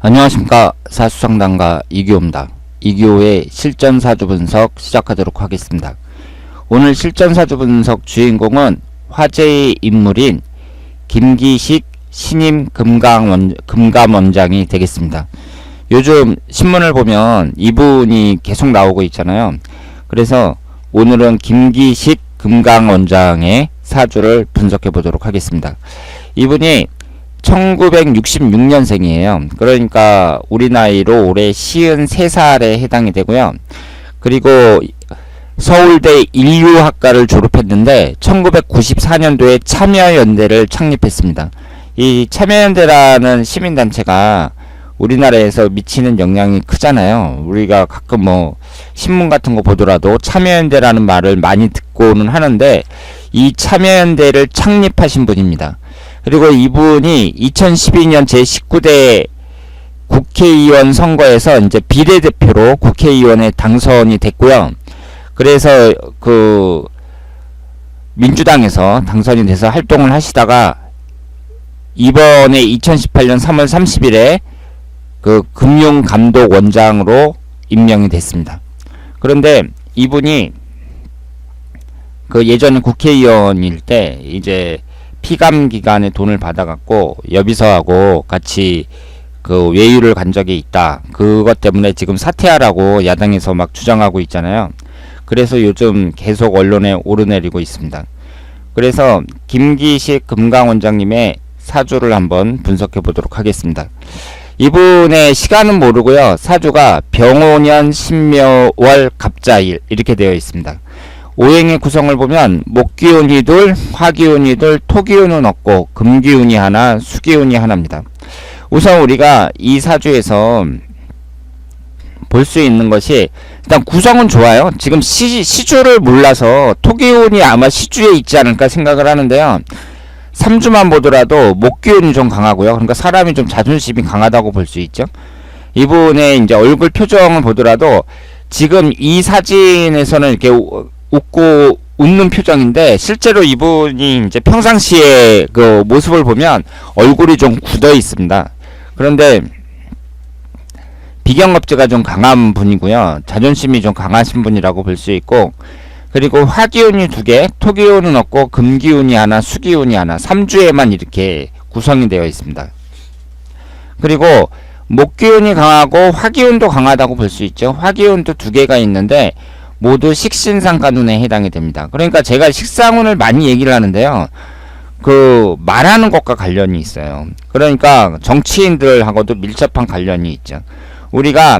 안녕하십니까. 사수상담가 이규호입니다. 이규호의 실전사주 분석 시작하도록 하겠습니다. 오늘 실전사주 분석 주인공은 화제의 인물인 김기식 신임 금감원장이 되겠습니다. 요즘 신문을 보면 이분이 계속 나오고 있잖아요. 그래서 오늘은 김기식 금감원장의 사주를 분석해 보도록 하겠습니다. 이분이 1966년생이에요. 그러니까 우리 나이로 올해 53살에 해당이 되고요. 그리고 서울대 인류학과를 졸업했는데 1994년도에 참여연대를 창립했습니다. 이 참여연대라는 시민단체가 우리나라에서 미치는 영향이 크잖아요. 우리가 가끔 뭐 신문 같은 거 보더라도 참여연대라는 말을 많이 듣고는 하는데 이 참여연대를 창립하신 분입니다. 그리고 이분이 2012년 제19대 국회의원 선거에서 이제 비례대표로 국회의원에 당선이 됐고요. 그래서 그 민주당에서 당선이 돼서 활동을 하시다가 이번에 2018년 3월 30일에 그 금융감독원장으로 임명이 됐습니다. 그런데 이분이 그 예전에 국회의원일 때 이제 피감 기관에 돈을 받아갖고 여비서하고 같이 그 외유를 간 적이 있다. 그것 때문에 지금 사퇴하라고 야당에서 막 주장하고 있잖아요. 그래서 요즘 계속 언론에 오르내리고 있습니다. 그래서 김기식 금감원장님의 사주를 한번 분석해 보도록 하겠습니다. 이분의 시간은 모르고요. 사주가 병오년 신묘월 갑자일 이렇게 되어 있습니다. 오행의 구성을 보면 목기운이 둘, 화기운이 둘, 토기운은 없고 금기운이 하나, 수기운이 하나입니다. 우선 우리가 이 사주에서 볼 수 있는 것이 일단 구성은 좋아요. 지금 시주를 몰라서 토기운이 아마 시주에 있지 않을까 생각을 하는데요. 3주만 보더라도 목기운이 좀 강하고요. 그러니까 사람이 좀 자존심이 강하다고 볼 수 있죠. 이분의 이제 얼굴 표정을 보더라도 지금 이 사진에서는 이렇게 웃고 웃는 표정인데 실제로 이분이 이제 평상시에 그 모습을 보면 얼굴이 좀 굳어 있습니다. 그런데 비경업체가 좀 강한 분이고요. 자존심이 좀 강하신 분이라고 볼 수 있고, 그리고 화기운이 2개, 토기운은 없고 금기운이 하나, 수기운이 하나, 3주에만 이렇게 구성이 되어 있습니다. 그리고 목기운이 강하고 화기운도 강하다고 볼 수 있죠. 화기운도 2개가 있는데 모두 식신상간운에 해당이 됩니다. 그러니까 제가 식상운을 많이 얘기를 하는데요. 그 말하는 것과 관련이 있어요. 그러니까 정치인들하고도 밀접한 관련이 있죠. 우리가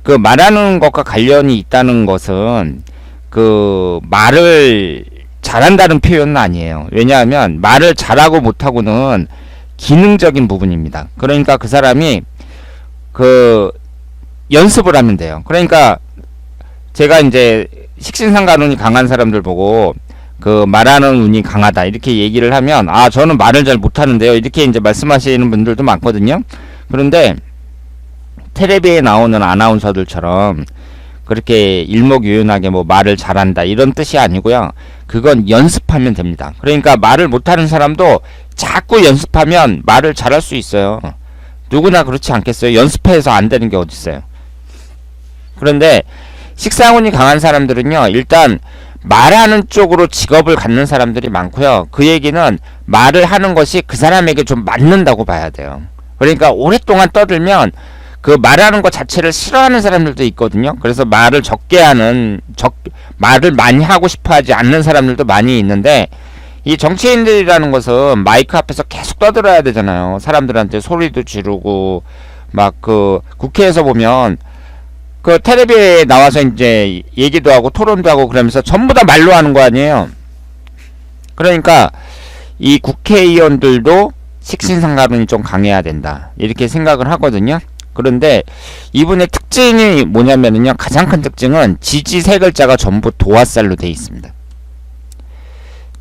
그 말하는 것과 관련이 있다는 것은 그 말을 잘한다는 표현은 아니에요. 왜냐하면 말을 잘하고 못하고는 기능적인 부분입니다. 그러니까 그 사람이 그 연습을 하면 돼요. 그러니까 제가 이제 식신상간운이 강한 사람들 보고 그 말하는 운이 강하다 이렇게 얘기를 하면 아 저는 말을 잘 못하는데요 이렇게 이제 말씀하시는 분들도 많거든요. 그런데 텔레비에 나오는 아나운서들처럼 그렇게 일목요연하게 뭐 말을 잘한다 이런 뜻이 아니고요. 그건 연습하면 됩니다. 그러니까 말을 못하는 사람도 자꾸 연습하면 말을 잘할 수 있어요. 누구나 그렇지 않겠어요? 연습해서 안 되는 게 어디 있어요? 그런데 식상운이 강한 사람들은요, 일단 말하는 쪽으로 직업을 갖는 사람들이 많고요. 그 얘기는 말을 하는 것이 그 사람에게 좀 맞는다고 봐야 돼요. 그러니까 오랫동안 떠들면 그 말하는 것 자체를 싫어하는 사람들도 있거든요. 그래서 말을 적게 하는, 말을 많이 하고 싶어 하지 않는 사람들도 많이 있는데, 이 정치인들이라는 것은 마이크 앞에서 계속 떠들어야 되잖아요. 사람들한테 소리도 지르고, 막 그 국회에서 보면 그 텔레비에 나와서 이제 얘기도 하고 토론도 하고 그러면서 전부 다 말로 하는 거 아니에요. 그러니까 이 국회의원들도 식신상간운이 좀 강해야 된다 이렇게 생각을 하거든요. 그런데 이분의 특징이 뭐냐면요, 가장 큰 특징은 지지 3글자가 전부 도화살로 되어 있습니다.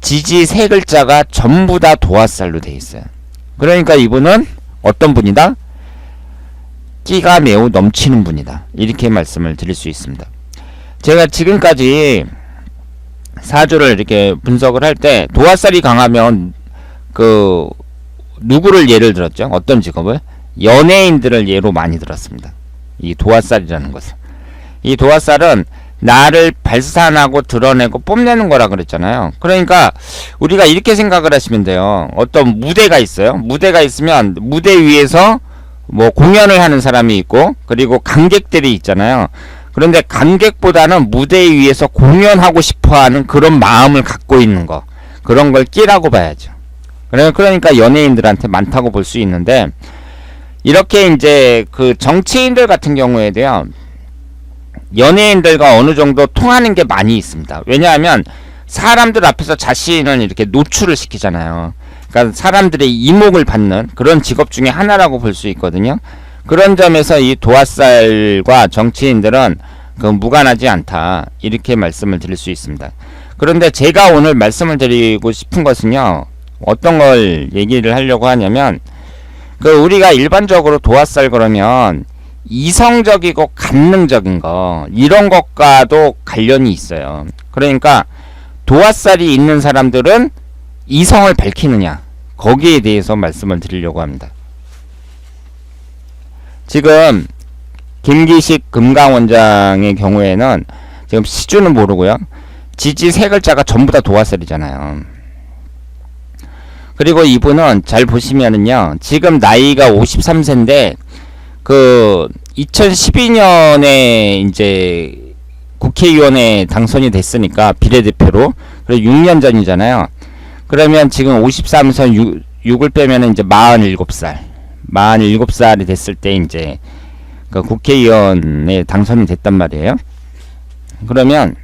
지지 3글자가 전부 다 도화살로 되어 있어요. 그러니까 이분은 어떤 분이다? 끼가 매우 넘치는 분이다 이렇게 말씀을 드릴 수 있습니다. 제가 지금까지 사주를 이렇게 분석을 할 때 도화살이 강하면 그 누구를 예를 들었죠? 어떤 직업을? 연예인들을 예로 많이 들었습니다. 이 도화살이라는 것은. 이 도화살은 나를 발산하고 드러내고 뽐내는 거라 그랬잖아요. 그러니까 우리가 이렇게 생각을 하시면 돼요. 어떤 무대가 있어요. 무대가 있으면 무대 위에서 뭐 공연을 하는 사람이 있고, 그리고 관객들이 있잖아요. 그런데 관객보다는 무대 위에서 공연하고 싶어하는 그런 마음을 갖고 있는 거, 그런 걸 끼라고 봐야죠. 그러니까 연예인들한테 많다고 볼 수 있는데, 이렇게 이제 그 정치인들 같은 경우에도요, 연예인들과 어느 정도 통하는 게 많이 있습니다. 왜냐하면 사람들 앞에서 자신을 이렇게 노출을 시키잖아요. 그러니까 사람들의 이목을 받는 그런 직업 중에 하나라고 볼 수 있거든요. 그런 점에서 이 도화살과 정치인들은 그 무관하지 않다, 이렇게 말씀을 드릴 수 있습니다. 그런데 제가 오늘 말씀을 드리고 싶은 것은요, 어떤 걸 얘기를 하려고 하냐면, 그 우리가 일반적으로 도화살 그러면 이성적이고 간능적인 거, 이런 것과도 관련이 있어요. 그러니까 도화살이 있는 사람들은 이성을 밝히느냐, 거기에 대해서 말씀을 드리려고 합니다. 지금 김기식 금강원장의 경우에는 지금 시주는 모르고요, 지지 세 글자가 전부 다 도화살이잖아요. 그리고 이분은 잘 보시면은요, 지금 나이가 53세인데 그 2012년에 이제 국회의원에 당선이 됐으니까, 비례대표로. 그리고 6년 전이잖아요. 그러면 지금 53에서 6을 빼면 이제 47살이 됐을 때 이제 그 국회의원에 당선이 됐단 말이에요. 그러면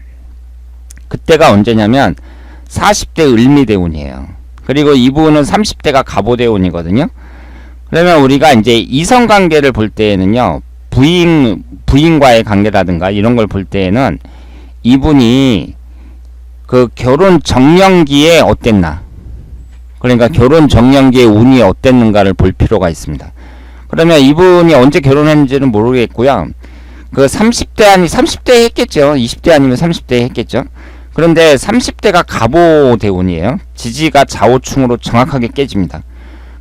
그때가 언제냐면 40대 을미대운이에요. 그리고 이분은 30대가 갑오대운이거든요. 그러면 우리가 이제 이성관계를 볼 때에는요, 부인과의 관계라든가 이런 걸 볼 때에는 이분이 그 결혼 정년기에 어땠나, 그러니까 결혼 정년기에 운이 어땠는가를 볼 필요가 있습니다. 그러면 이분이 언제 결혼했는지는 모르겠고요. 그 30대 했겠죠. 20대 아니면 30대 했겠죠. 그런데 30대가 갑오대운이에요. 지지가 좌우충으로 정확하게 깨집니다.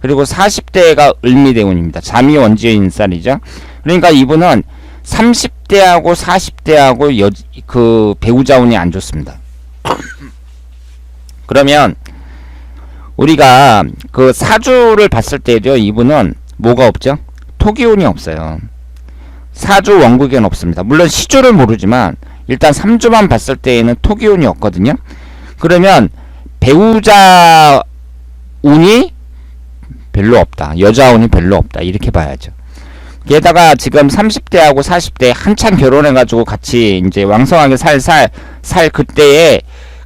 그리고 40대가 을미대운입니다. 잠이 원지인살이죠. 그러니까 이분은 30대하고 40대하고 그 배우자운이 안 좋습니다. 그러면 우리가 그 사주를 봤을 때도 이분은 뭐가 없죠? 토기운이 없어요. 사주 원국에는 없습니다. 물론 시주를 모르지만 일단 3주만 봤을 때에는 토기운이 없거든요. 그러면 배우자 운이 별로 없다, 여자운이 별로 없다, 이렇게 봐야죠. 게다가 지금 30대하고 40대 한참 결혼해가지고 같이 이제 왕성하게 살 그때에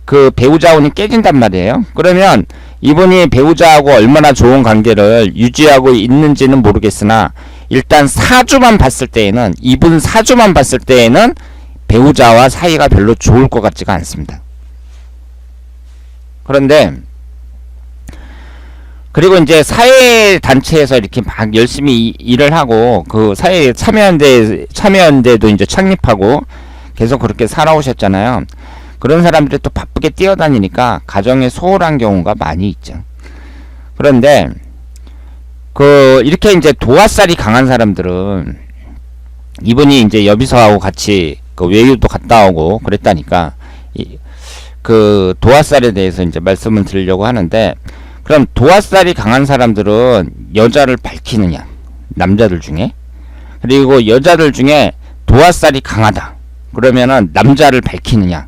그 배우자운이 깨진단 말이에요. 그러면 이분이 배우자하고 얼마나 좋은 관계를 유지하고 있는지는 모르겠으나, 일단 사주만 봤을 때에는, 이분 사주만 봤을 때에는 배우자와 사이가 별로 좋을 것 같지가 않습니다. 그런데 그리고 이제 사회단체에서 이렇게 막 열심히 일을 하고, 그 사회에 참여연대도 이제 창립하고 계속 그렇게 살아오셨잖아요. 그런 사람들이 또 바쁘게 뛰어다니니까 가정에 소홀한 경우가 많이 있죠. 그런데 그 이렇게 이제 도화살이 강한 사람들은, 이분이 이제 여비서하고 같이 그 외유도 갔다 오고 그랬다니까, 그 도화살에 대해서 이제 말씀을 드리려고 하는데, 그럼 도화살이 강한 사람들은 여자를 밝히느냐, 남자들 중에. 그리고 여자들 중에 도화살이 강하다 그러면은 남자를 밝히느냐,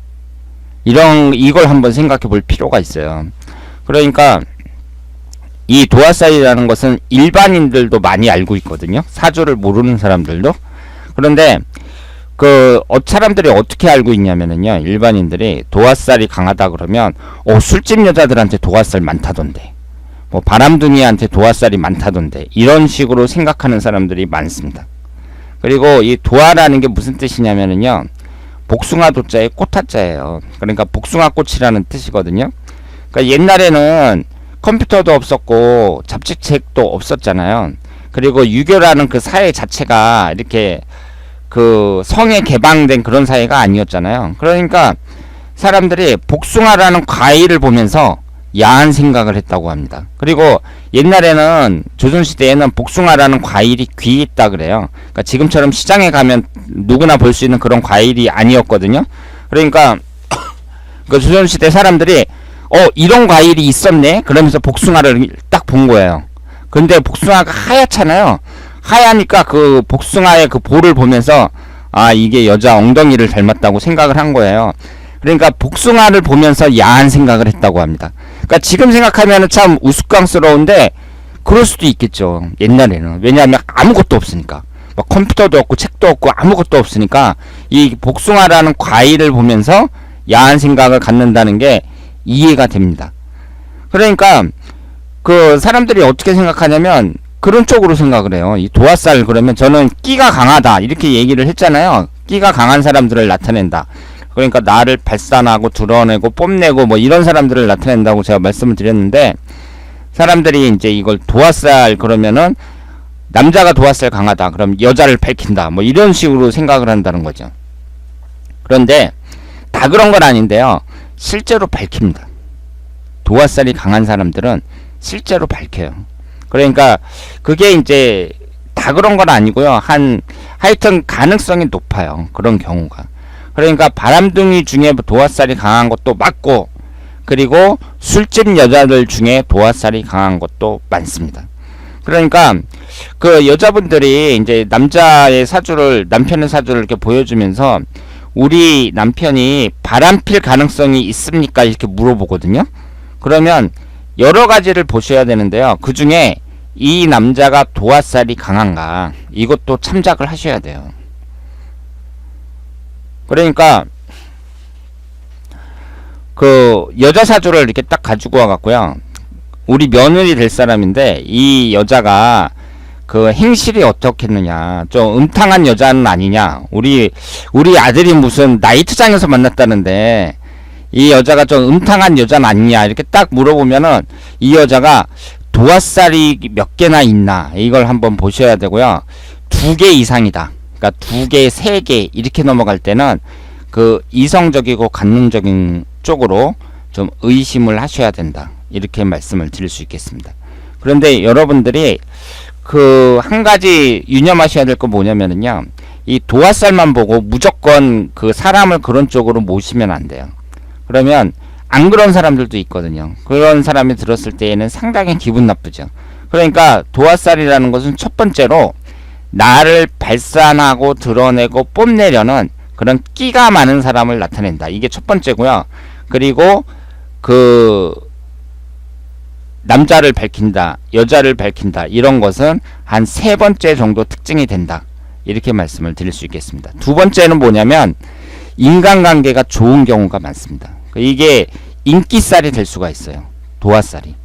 이걸 한번 생각해 볼 필요가 있어요. 그러니까 이 도화살이라는 것은 일반인들도 많이 알고 있거든요. 사주를 모르는 사람들도. 그런데 그 사람들이 어떻게 알고 있냐면은요, 일반인들이 도화살이 강하다 그러면 술집 여자들한테 도화살 많다던데, 뭐 바람둥이한테 도화살이 많다던데, 이런 식으로 생각하는 사람들이 많습니다. 그리고 이 도화라는 게 무슨 뜻이냐면은요, 복숭아 도자에 꽃화자예요. 그러니까 복숭아꽃이라는 뜻이거든요. 그러니까 옛날에는 컴퓨터도 없었고 잡지책도 없었잖아요. 그리고 유교라는 그 사회 자체가 이렇게 그 성에 개방된 그런 사회가 아니었잖아요. 그러니까 사람들이 복숭아라는 과일을 보면서 야한 생각을 했다고 합니다. 그리고 옛날에는 조선시대에는 복숭아라는 과일이 귀했다 그래요. 그러니까 지금처럼 시장에 가면 누구나 볼 수 있는 그런 과일이 아니었거든요. 그러니까 그 조선시대 사람들이 이런 과일이 있었네 그러면서 복숭아를 딱 본 거예요. 근데 복숭아가 하얗잖아요. 하얘니까 그 복숭아의 그 볼을 보면서 이게 여자 엉덩이를 닮았다고 생각을 한 거예요. 그러니까 복숭아를 보면서 야한 생각을 했다고 합니다. 그러니까 지금 생각하면 참 우스꽝스러운데 그럴 수도 있겠죠. 옛날에는. 왜냐하면 아무것도 없으니까. 막 컴퓨터도 없고 책도 없고 아무것도 없으니까 이 복숭아라는 과일을 보면서 야한 생각을 갖는다는 게 이해가 됩니다. 그러니까 그 사람들이 어떻게 생각하냐면 그런 쪽으로 생각을 해요. 이 도화살 그러면 저는 끼가 강하다 이렇게 얘기를 했잖아요. 끼가 강한 사람들을 나타낸다. 그러니까 나를 발산하고 드러내고 뽐내고 뭐 이런 사람들을 나타낸다고 제가 말씀을 드렸는데, 사람들이 이제 이걸 도화살 그러면은 남자가 도화살 강하다 그럼 여자를 밝힌다 뭐 이런 식으로 생각을 한다는 거죠. 그런데 다 그런 건 아닌데요. 실제로 밝힙니다. 도화살이 강한 사람들은 실제로 밝혀요. 그러니까 그게 이제 다 그런 건 아니고요. 하여튼 가능성이 높아요. 그런 경우가. 그러니까 바람둥이 중에 도화살이 강한 것도 맞고, 그리고 술집 여자들 중에 도화살이 강한 것도 많습니다. 그러니까 그 여자분들이 이제 남편의 사주를 이렇게 보여주면서 우리 남편이 바람필 가능성이 있습니까? 이렇게 물어보거든요. 그러면 여러 가지를 보셔야 되는데요. 그 중에 이 남자가 도화살이 강한가 이것도 참작을 하셔야 돼요. 그러니까 그 여자 사주를 이렇게 딱 가지고 와갖고요. 우리 며느리 될 사람인데 이 여자가 그 행실이 어떻겠느냐, 좀 음탕한 여자는 아니냐, 우리 아들이 무슨 나이트장에서 만났다는데 이 여자가 좀 음탕한 여자는 아니냐 이렇게 딱 물어보면은 이 여자가 도화살이 몇 개나 있나 이걸 한번 보셔야 되고요. 2개 이상이다, 그러니까 2개, 3개 이렇게 넘어갈 때는 그 이성적이고 관능적인 쪽으로 좀 의심을 하셔야 된다, 이렇게 말씀을 드릴 수 있겠습니다. 그런데 여러분들이 그 한 가지 유념하셔야 될 거 뭐냐면은요, 이 도화살만 보고 무조건 그 사람을 그런 쪽으로 모시면 안 돼요. 그러면 안 그런 사람들도 있거든요. 그런 사람이 들었을 때에는 상당히 기분 나쁘죠. 그러니까 도화살이라는 것은 첫 번째로 나를 발산하고 드러내고 뽐내려는 그런 끼가 많은 사람을 나타낸다. 이게 첫 번째고요. 그리고 그 남자를 밝힌다, 여자를 밝힌다, 이런 것은 한 3번째 정도 특징이 된다, 이렇게 말씀을 드릴 수 있겠습니다. 2번째는 뭐냐면 인간관계가 좋은 경우가 많습니다. 이게 인기살이 될 수가 있어요. 도화살이.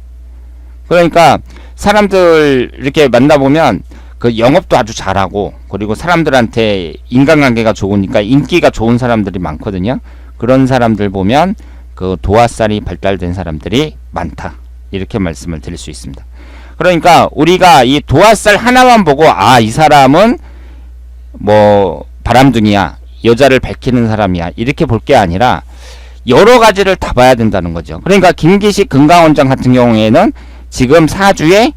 그러니까 사람들 이렇게 만나보면 그 영업도 아주 잘하고, 그리고 사람들한테 인간관계가 좋으니까 인기가 좋은 사람들이 많거든요. 그런 사람들 보면 그 도화살이 발달된 사람들이 많다, 이렇게 말씀을 드릴 수 있습니다. 그러니까 우리가 이 도화살 하나만 보고 이 사람은 뭐 바람둥이야, 여자를 밝히는 사람이야, 이렇게 볼 게 아니라 여러 가지를 다 봐야 된다는 거죠. 그러니까 김기식 금강원장 같은 경우에는 지금 사주에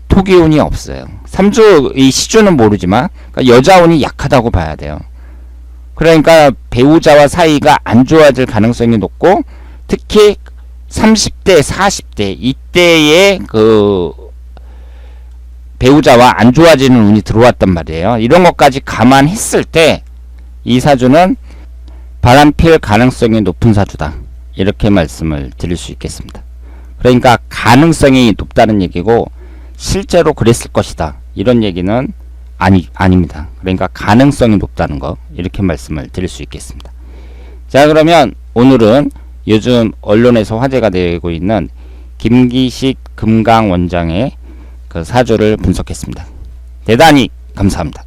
토기운이 없어요. 3주 이 시주는 모르지만 그러니까 여자운이 약하다고 봐야 돼요. 그러니까 배우자와 사이가 안 좋아질 가능성이 높고, 특히 30대 40대 이때에 그 배우자와 안 좋아지는 운이 들어왔단 말이에요. 이런 것까지 감안했을 때 이 사주는 바람필 가능성이 높은 사주다, 이렇게 말씀을 드릴 수 있겠습니다. 그러니까 가능성이 높다는 얘기고 실제로 그랬을 것이다, 이런 얘기는 아닙니다. 그러니까 가능성이 높다는 거, 이렇게 말씀을 드릴 수 있겠습니다. 자, 그러면 오늘은 요즘 언론에서 화제가 되고 있는 김기식 금강원장의 그 사주를 분석했습니다. 대단히 감사합니다.